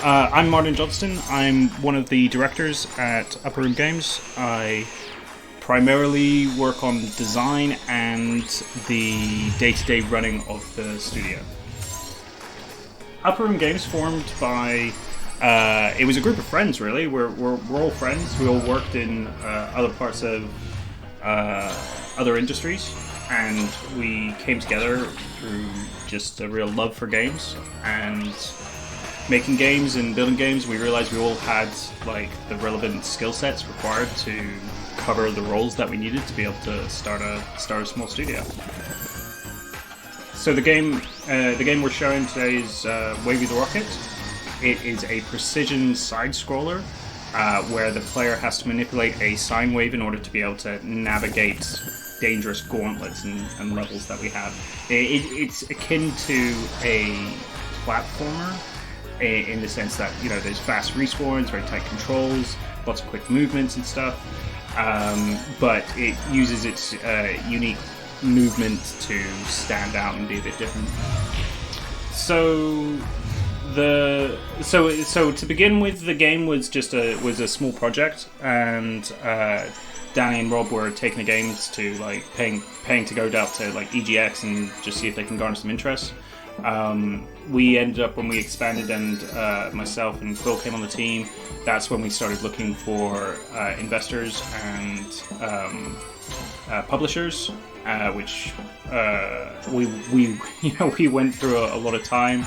I'm Martin Johnston. I'm one of the directors at UpperRoom Games. I primarily work on design and the day-to-day running of the studio. UpperRoom Games formed by it was a group of friends, really. We're all friends. We all worked in other parts of other industries, and we came together through just a real love for games and making games and building games. We realized we all had like the relevant skill sets required to cover the roles that we needed to be able to start a small studio. So the game we're showing today is Wavey the Rocket. It is a precision side-scroller where the player has to manipulate a sine wave in order to be able to navigate dangerous gauntlets and levels that we have. It's akin to a platformer in the sense that, you know, there's fast respawns, very tight controls, lots of quick movements and stuff, but it uses its unique movement to stand out and be a bit different. So to begin with, the game was just a small project, and Danny and Rob were taking the games to like paying to go out to like EGX and just see if they can garner some interest. We ended up, when we expanded and myself and Phil came on the team, that's when we started looking for investors and publishers, which we went through a lot of time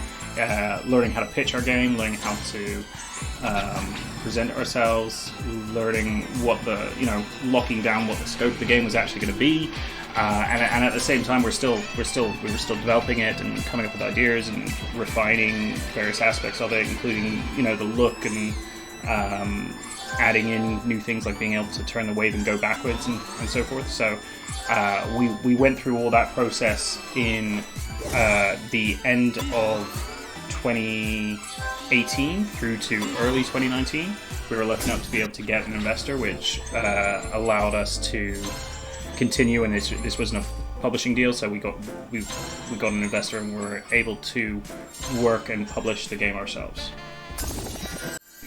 learning how to pitch our game, learning how to present ourselves, learning what locking down what the scope of the game was actually going to be. And at the same time, we were still developing it and coming up with ideas and refining various aspects of it, including the look and adding in new things like being able to turn the wave and go backwards and so forth. So we went through all that process in the end of 2018 through to early 2019. We were lucky enough to be able to get an investor, which allowed us to continue, and this wasn't a publishing deal, so we got an investor and we were able to work and publish the game ourselves.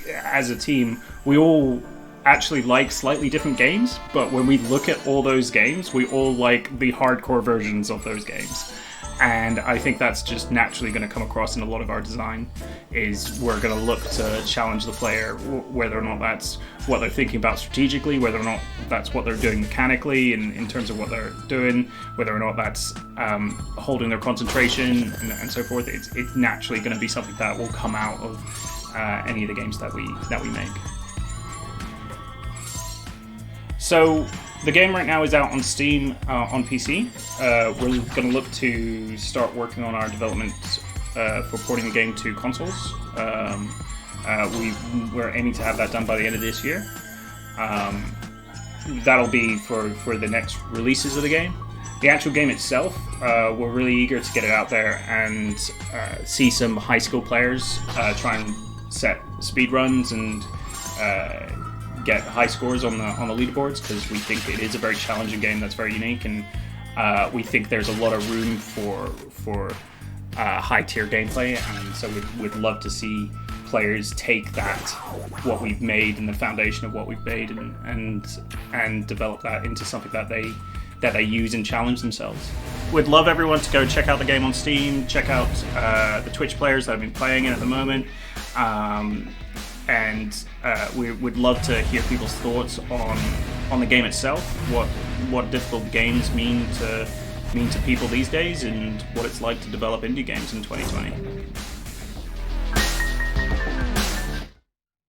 As a team, we all actually like slightly different games, but when we look at all those games, we all like the hardcore versions of those games. And I think that's just naturally going to come across in a lot of our design, is we're going to look to challenge the player, whether or not that's what they're thinking about strategically, whether or not that's what they're doing mechanically in terms of what they're doing, whether or not that's holding their concentration and so forth. It's naturally going to be something that will come out of any of the games that we make. So the game right now is out on Steam on PC. We're going to look to start working on our development for porting the game to consoles. We're aiming to have that done by the end of this year. That'll be for the next releases of the game. The actual game itself, we're really eager to get it out there and see some high school players try and set speed runs and get high scores on the leaderboards, because we think it is a very challenging game that's very unique, and we think there's a lot of room for high tier gameplay, and so we'd love to see players take that, what we've made and the foundation of what we've made, and develop that into something that they use and challenge themselves. We'd love everyone to go check out the game on Steam, check out the Twitch players that have been playing it at the moment. And we would love to hear people's thoughts on the game itself, what difficult games mean to people these days, and what it's like to develop indie games in 2020.